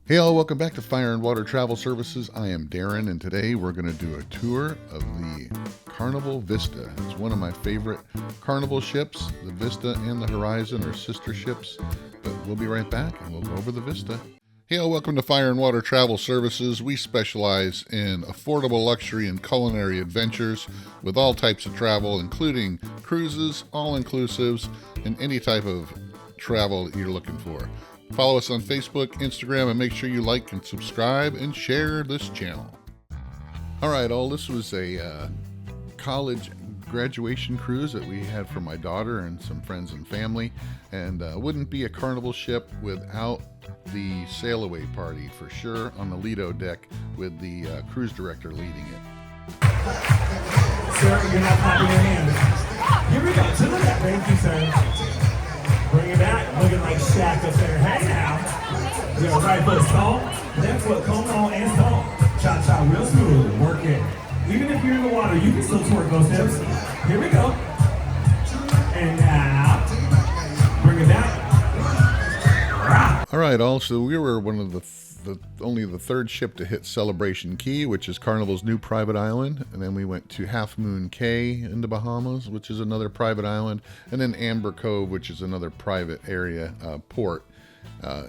Hey all, welcome back to Fire and Water Travel Services. I am Darren, and today we're going to do a tour of the Carnival Vista. It's one of my favorite Carnival ships. The Vista and the Horizon are sister ships, but we'll be right back and we'll go over the Vista. Hey all, welcome to Fire and Water Travel Services. We specialize in affordable luxury and culinary adventures with all types of travel, including cruises, all-inclusives, and any type of travel that you're looking for. Follow us on Facebook, Instagram, and make sure you like and subscribe and share this channel. All right, all this was a college graduation cruise that we had for my daughter and some friends and family, and wouldn't be a Carnival ship without the sail away party for sure on the Lido deck with the cruise director leading it. Sir, you're not clapping your hands. Here we go. To the left. Thank you, sir. Bring it back. Looking like Shaq up there. Hey now. Your right foot tall. Left foot come on and tall. Cha-cha real smooth. Work it. Even if you're in the water, you can still twerk those hips. Here we go. And now. Bring it back. All right, also we were one of only the third ship to hit Celebration Key, which is Carnival's new private island, and then we went to Half Moon Cay in the Bahamas, which is another private island, and then Amber Cove, which is another private area port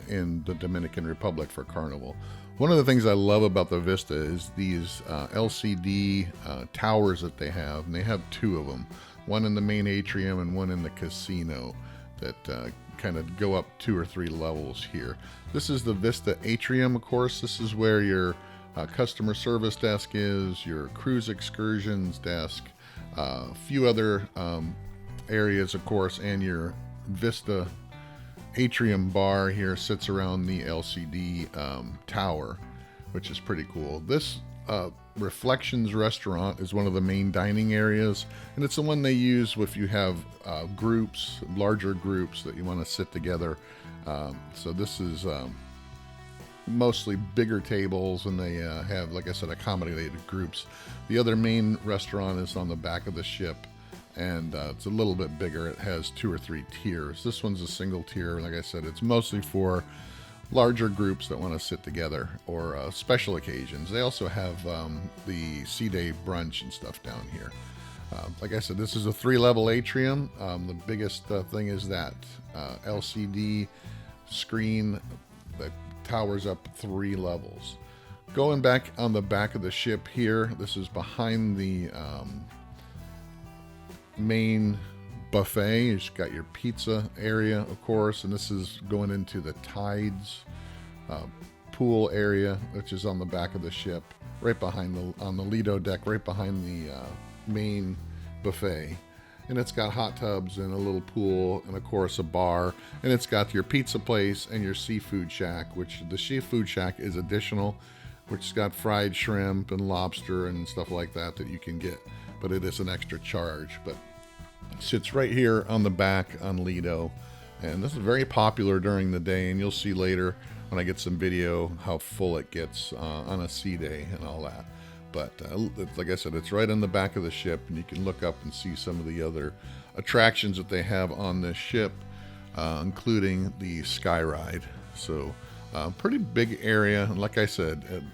in the Dominican Republic for Carnival. One of the things I love about the Vista is these LCD towers that they have, and they have two of them, one in the main atrium and one in the casino that kind of go up 2 or 3 levels here. This is the Vista Atrium, of course. This is where your customer service desk is, your cruise excursions desk, a few other areas, of course, and your Vista Atrium bar here sits around the LCD tower, which is pretty cool. This Reflections restaurant is one of the main dining areas, and it's the one they use if you have groups, larger groups that you want to sit together. So this is mostly bigger tables, and they have, like I said, accommodated groups. The other main restaurant is on the back of the ship, and it's a little bit bigger. It has 2 or 3 tiers. This one's a single tier. Like I said, it's mostly for larger groups that want to sit together or special occasions. They also have the sea day brunch and stuff down here. Like I said, this is a 3-level atrium. The biggest thing is that LCD screen that towers up 3 levels. Going back on the back of the ship here, this is behind the main buffet. You've got your pizza area, of course, and this is going into the Tides pool area, which is on the back of the ship, right behind on the Lido deck, right behind the main buffet. And it's got hot tubs and a little pool and, of course, a bar. And it's got your pizza place and your seafood shack, which the seafood shack is additional, which has got fried shrimp and lobster and stuff like that you can get, but it is an extra charge. But sits right here on the back on Lido, and this is very popular during the day, and you'll see later when I get some video how full it gets on a sea day and all that. But like I said, it's right on the back of the ship, and you can look up and see some of the other attractions that they have on this ship, including the sky ride. So pretty big area, and like I said,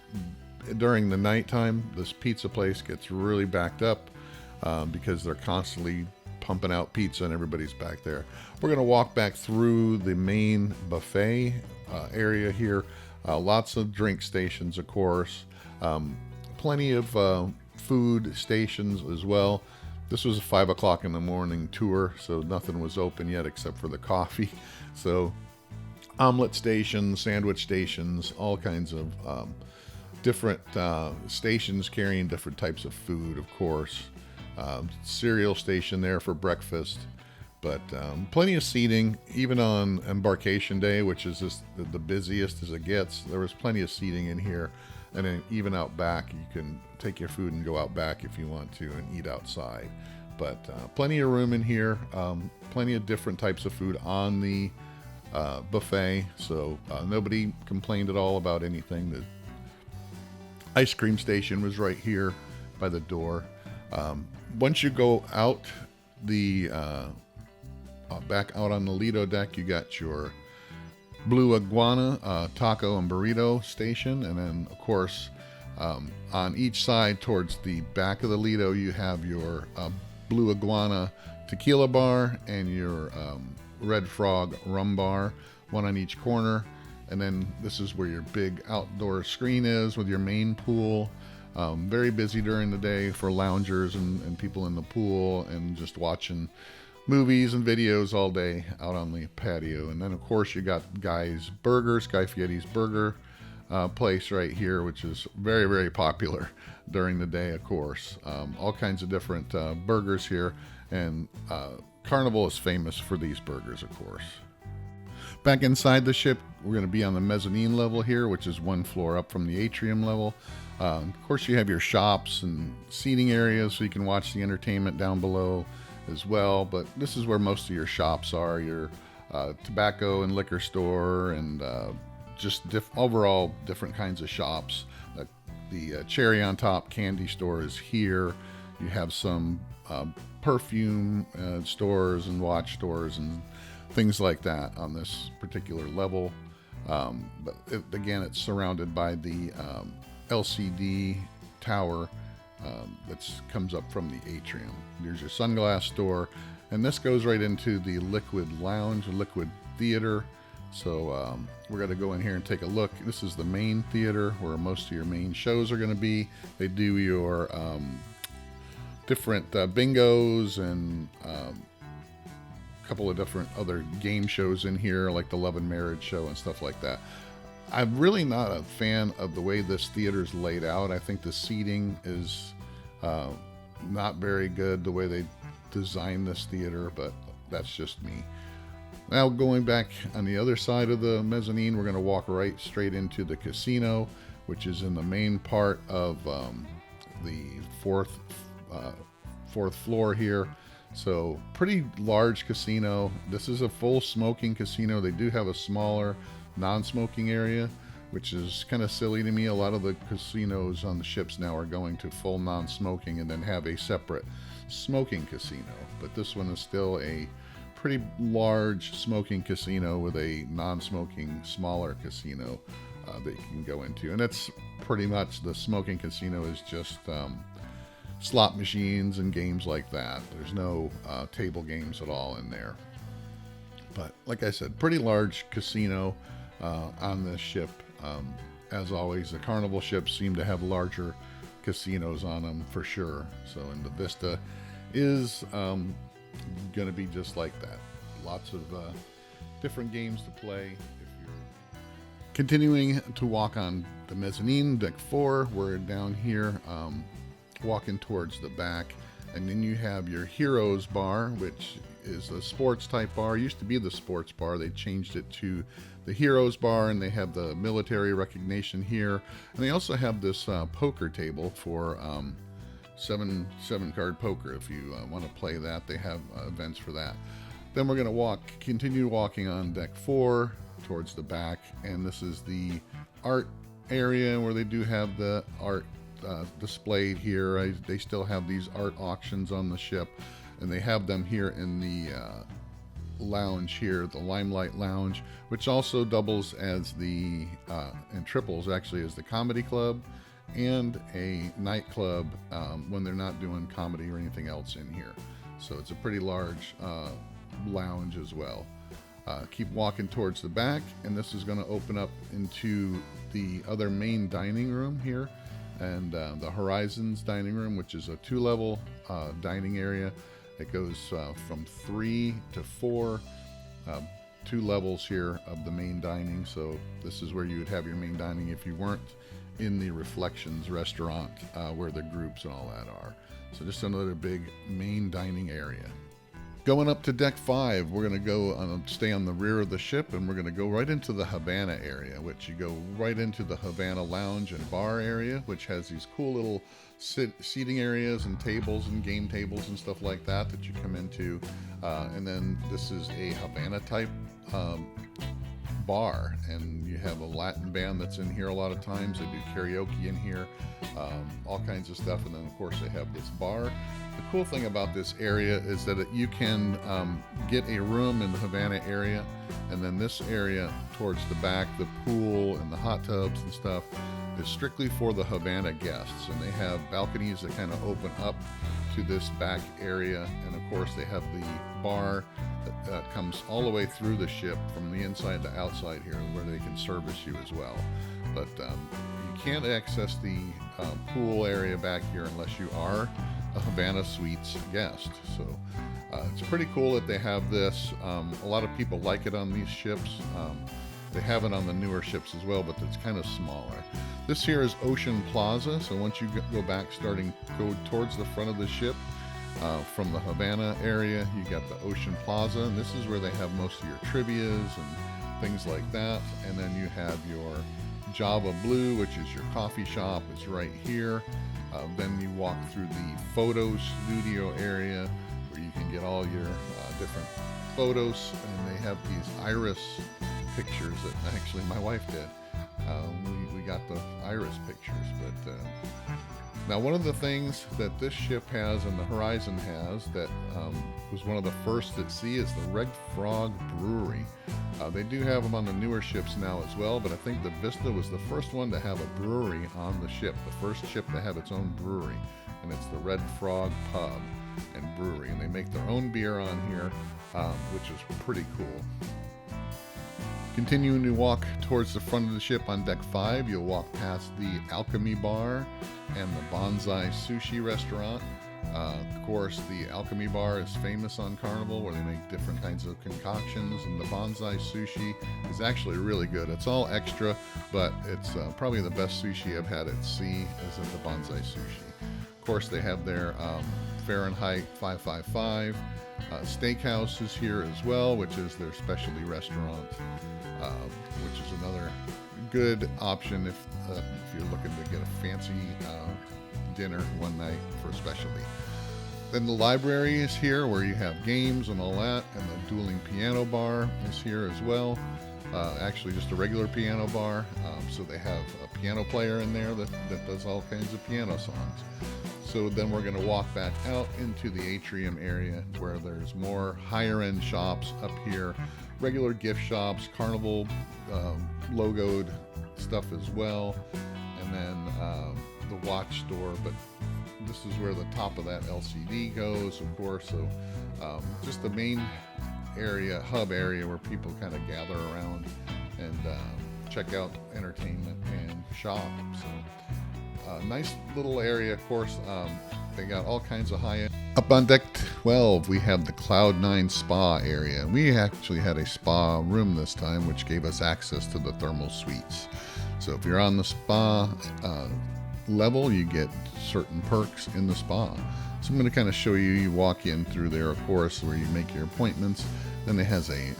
during the nighttime this pizza place gets really backed up because they're constantly pumping out pizza and everybody's back there. We're going to walk back through the main buffet area here. Lots of drink stations, of course. Plenty of food stations as well. This was a 5 o'clock in the morning tour, so nothing was open yet except for the coffee. So omelet stations, sandwich stations, all kinds of different stations carrying different types of food, of course. Cereal station there for breakfast, but plenty of seating. Even on embarkation day, which is just the busiest as it gets, there was plenty of seating in here. And then even out back, you can take your food and go out back if you want to and eat outside. But plenty of room in here, plenty of different types of food on the buffet, so nobody complained at all about anything. The ice cream station was right here by the door. Once you go out the back out on the Lido deck, you got your Blue Iguana taco and burrito station. And then, of course, on each side towards the back of the Lido, you have your Blue Iguana tequila bar and your Red Frog rum bar, one on each corner. And then this is where your big outdoor screen is with your main pool. Very busy during the day for loungers and people in the pool and just watching movies and videos all day out on the patio. And then, of course, you got Guy's Burgers, Guy Fieri's burger place right here, which is very, very popular during the day, of course. All kinds of different burgers here. And Carnival is famous for these burgers, of course. Back inside the ship, we're going to be on the mezzanine level here, which is one floor up from the atrium level. Of course, you have your shops and seating areas so you can watch the entertainment down below as well. But this is where most of your shops are, your tobacco and liquor store, and just overall different kinds of shops. The cherry on top candy store is here. You have some perfume stores and watch stores and things like that on this particular level. But again, it's surrounded by the LCD tower that comes up from the atrium. There's your sunglass store, and this goes right into the liquid lounge, liquid theater. So we're going to go in here and take a look. This is the main theater where most of your main shows are going to be. They do your different bingos and couple of different other game shows in here, like the Love and Marriage show and stuff like that. I'm really not a fan of the way this theater is laid out. I think the seating is not very good the way they designed this theater, but that's just me. Now, going back on the other side of the mezzanine, we're going to walk right straight into the casino, which is in the main part of the fourth floor here. So pretty large casino. This is a full smoking casino. They do have a smaller non-smoking area, which is kind of silly to me. A lot of the casinos on the ships now are going to full non-smoking and then have a separate smoking casino. But this one is still a pretty large smoking casino with a non-smoking smaller casino that you can go into. And that's pretty much, the smoking casino is just slot machines and games like that. There's no table games at all in there. But like I said, pretty large casino on this ship. As always, the Carnival ships seem to have larger casinos on them for sure. So, and the Vista is going to be just like that. Lots of different games to play. If you're continuing to walk on the mezzanine, deck 4, we're down here walking towards the back, and then you have your Heroes bar, which is a sports type bar. It used to be the sports bar. They changed it to the Heroes bar, and they have the military recognition here, and they also have this poker table for seven card poker. If you want to play that, they have events for that. Then we're going to continue walking on deck 4 towards the back, and this is the art area where they do have the art displayed here. They still have these art auctions on the ship, and they have them here in the lounge here, the Limelight Lounge, which also doubles as the and triples actually as the comedy club and a nightclub when they're not doing comedy or anything else in here. So it's a pretty large lounge as well. Keep walking towards the back, and this is going to open up into the other main dining room here, and the Horizons dining room, which is a 2-level dining area. It goes from 3 to 4, 2 levels here of the main dining. So this is where you would have your main dining if you weren't in the Reflections restaurant where the groups and all that are. So just another big main dining area. Going up to deck 5, we're going to go stay on the rear of the ship, and we're going to go right into the Havana area, which you go right into the Havana lounge and bar area, which has these cool little seating areas and tables and game tables and stuff like that you come into. And then this is a Havana type bar, and you have a Latin band that's in here a lot of times. They do karaoke in here, all kinds of stuff, and then of course they have this bar. The cool thing about this area is that you can get a room in the Havana area, and then this area towards the back, the pool and the hot tubs and stuff, is strictly for the Havana guests, and they have balconies that kind of open up to this back area, and of course they have the bar that comes all the way through the ship from the inside to outside here, where they can service you as well. But you can't access the pool area back here unless you are a Havana Suites guest. So it's pretty cool that they have this. A lot of people like it on these ships. They have it on the newer ships as well, but it's kind of smaller. This here is Ocean Plaza, so once you go back, go towards the front of the ship, from the Havana area, you got the Ocean Plaza, and this is where they have most of your trivias and things like that. And then you have your Java Blue, which is your coffee shop. It's right here. Then you walk through the photo studio area, where you can get all your different photos, and they have these iris pictures that actually my wife did. We got the iris pictures, but now one of the things that this ship has and the Horizon has that was one of the first at sea is the Red Frog Brewery. They do have them on the newer ships now as well, but I think the Vista was the first one to have a brewery on the ship, the first ship to have its own brewery, and it's the Red Frog Pub and Brewery, and they make their own beer on here, which is pretty cool. Continuing to walk towards the front of the ship on deck 5, you'll walk past the Alchemy Bar and the Bonsai Sushi Restaurant. Of course, the Alchemy Bar is famous on Carnival, where they make different kinds of concoctions, and the Bonsai Sushi is actually really good. It's all extra, but it's probably the best sushi I've had at sea is at the Bonsai Sushi. Of course, they have their Fahrenheit 555. Steakhouse is here as well, which is their specialty restaurant, which is another good option if you're looking to get a fancy dinner one night for a specialty. Then the library is here, where you have games and all that, and the dueling piano bar is here as well. Actually just a regular piano bar, so they have a piano player in there that does all kinds of piano songs. So then we're going to walk back out into the atrium area, where there's more higher end shops up here, regular gift shops, Carnival logoed stuff as well, and then the watch store. But this is where the top of that LCD goes, of course. So just the main area, hub area, where people kind of gather around and check out entertainment and shop. So nice little area, of course. They got all kinds of high-end. Up on deck 12, we have the Cloud 9 Spa area. We actually had a spa room this time, which gave us access to the thermal suites. So if you're on the spa level, you get certain perks in the spa. So I'm going to kind of show you. You walk in through there, of course, where you make your appointments. Then it has a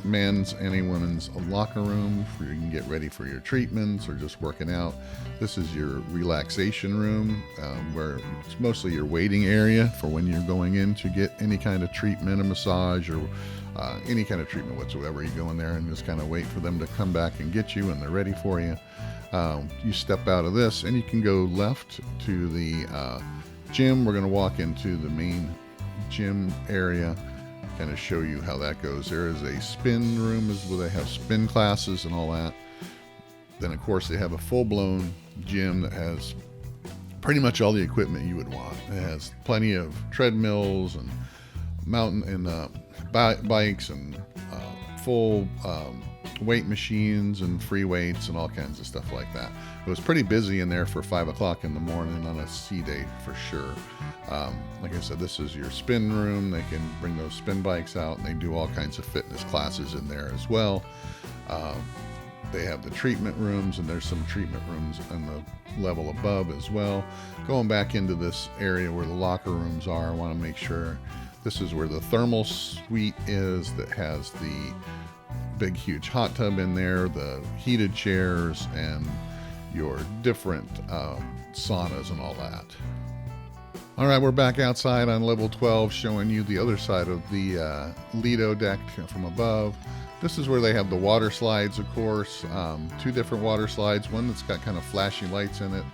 men's and a women's locker room where you can get ready for your treatments or just working out. This is your relaxation room, where it's mostly your waiting area for when you're going in to get any kind of treatment, a massage, or any kind of treatment whatsoever. You go in there and just kind of wait for them to come back and get you, and they're ready for you. You step out of this and you can go left to the gym. We're going to walk into the main gym area, kind of show you how that goes. There is a spin room where they have spin classes and all that. Then of course they have a full-blown gym that has pretty much all the equipment you would want. It has plenty of treadmills and mountain and bikes and full weight machines and free weights and all kinds of stuff like that. It was pretty busy in there for 5 o'clock in the morning on a sea day for sure. Like I said, this is your spin room. They can bring those spin bikes out, and they do all kinds of fitness classes in there as well. They have the treatment rooms, and there's some treatment rooms on the level above as well. Going back into this area where the locker rooms are, I want to make sure this is where the thermal suite is, that has the big huge hot tub in there, the heated chairs, and your different saunas and all that. All right, we're back outside on level 12, showing you the other side of the Lido deck from above. This is where they have the water slides, of course. 2 different water slides. One that's got kind of flashy lights in it,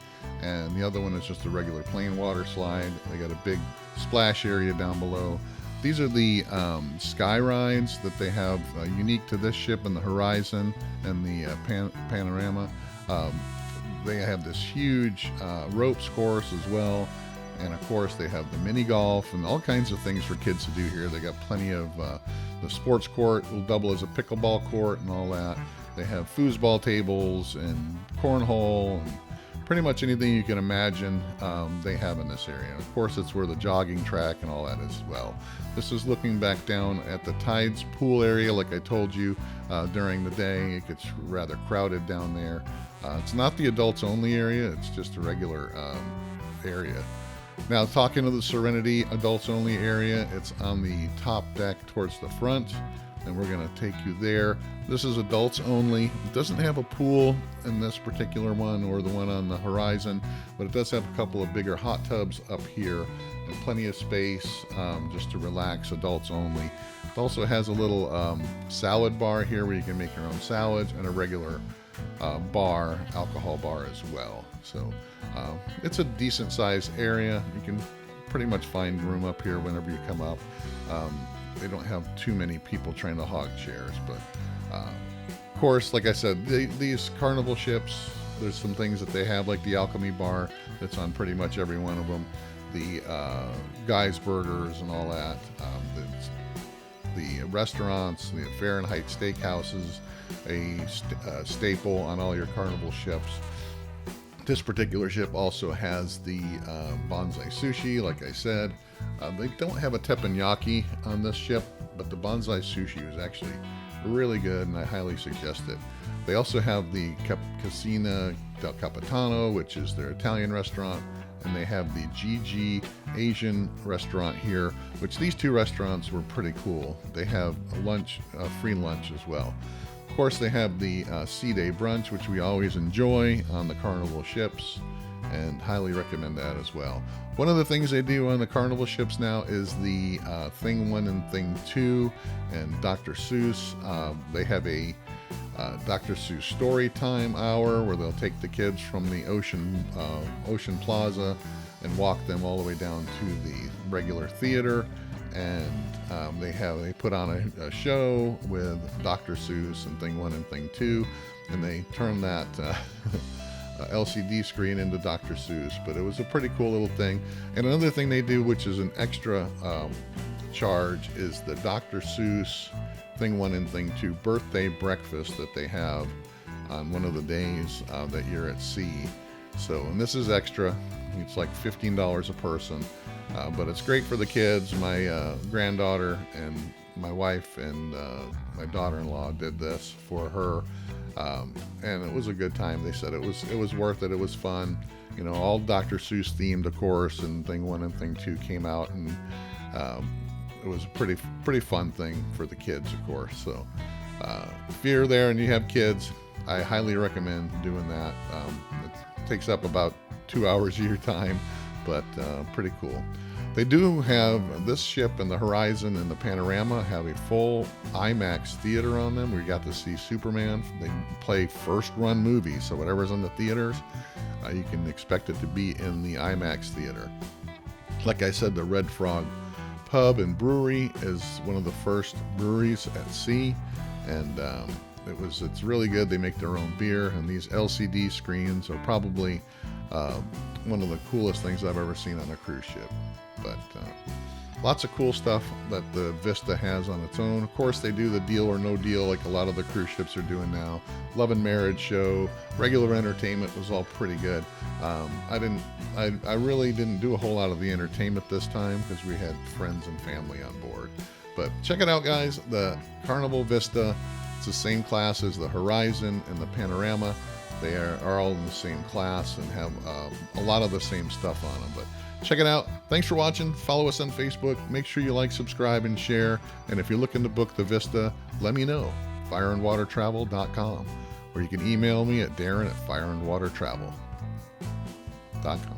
and the other one is just a regular plain water slide. They got a big splash area down below. These are the sky rides that they have unique to this ship and the Horizon and the Panorama. They have this huge ropes course as well. And of course they have the mini golf and all kinds of things for kids to do here. They got plenty of the sports court will double as a pickleball court and all that. They have foosball tables and cornhole and pretty much anything you can imagine they have in this area. Of course, it's where the jogging track and all that is as well. This is looking back down at the Tides pool area. Like I told you, during the day, it gets rather crowded down there. It's not the adults only area. It's just a regular area. Now, talking to the Serenity adults only area, it's on the top deck towards the front, and we're going to take you there. This is adults only. It doesn't have a pool in this particular one or the one on the Horizon, but it does have a couple of bigger hot tubs up here and plenty of space just to relax, adults only. It also has a little salad bar here where you can make your own salads, and a regular bar, alcohol bar as well. So it's a decent sized area. You can pretty much find room up here whenever you come up. They don't have too many people trying to hog chairs, but of course, like I said, these Carnival ships, there's some things that they have, like the Alchemy bar that's on pretty much every one of them, the Guy's Burgers and all that, the restaurants, the Fahrenheit steakhouses, a staple on all your Carnival ships. This particular ship also has the bonsai sushi, like I said. They don't have a teppanyaki on this ship, but the bonsai sushi is actually really good, and I highly suggest it. They also have the Casina del Capitano, which is their Italian restaurant, and they have the GG Asian restaurant here, which these 2 restaurants were pretty cool. They have a lunch, free lunch as well. Of course, they have the Sea Day brunch, which we always enjoy on the Carnival ships, and highly recommend that as well. One of the things they do on the Carnival ships now is the Thing 1 and Thing 2 and Dr. Seuss. They have a Dr. Seuss story time hour where they'll take the kids from the Ocean Plaza and walk them all the way down to the regular theater. And they put on a show with Dr. Seuss and Thing 1 and Thing 2, and they turn that LCD screen into Dr. Seuss. But it was a pretty cool little thing. And another thing they do, which is an extra charge, is the Dr. Seuss Thing 1 and Thing 2 birthday breakfast that they have on one of the days that you're at sea. So, and this is extra. It's like $15 a person. But it's great for the kids. My granddaughter and my wife and my daughter-in-law did this for her, and it was a good time. They said it was worth it. It was fun. You know, all Dr. Seuss themed, of course, and Thing 1 and Thing 2 came out, and it was a pretty fun thing for the kids, of course. So if you're there and you have kids, I highly recommend doing that. It takes up about 2 hours of your time, but pretty cool. They do have this ship and the Horizon and the Panorama have a full IMAX theater on them. We got to see Superman. They play first run movies, so whatever's in the theaters, you can expect it to be in the IMAX theater. Like I said, the Red Frog Pub and Brewery is one of the first breweries at sea, and it's really good. They make their own beer, and these LCD screens are probably one of the coolest things I've ever seen on a cruise ship. But lots of cool stuff that the Vista has on its own. Of course, they do the deal or no deal like a lot of the cruise ships are doing now. Love and Marriage show, regular entertainment was all pretty good. I really didn't do a whole lot of the entertainment this time because we had friends and family on board. But check it out, guys. The Carnival Vista, it's the same class as the Horizon and the Panorama. They are all in the same class and have a lot of the same stuff on them. But check it out. Thanks for watching. Follow us on Facebook. Make sure you like, subscribe, and share. And if you're looking to book the Vista, let me know. fireandwatertravel.com. Or you can email me at Darren@fireandwatertravel.com.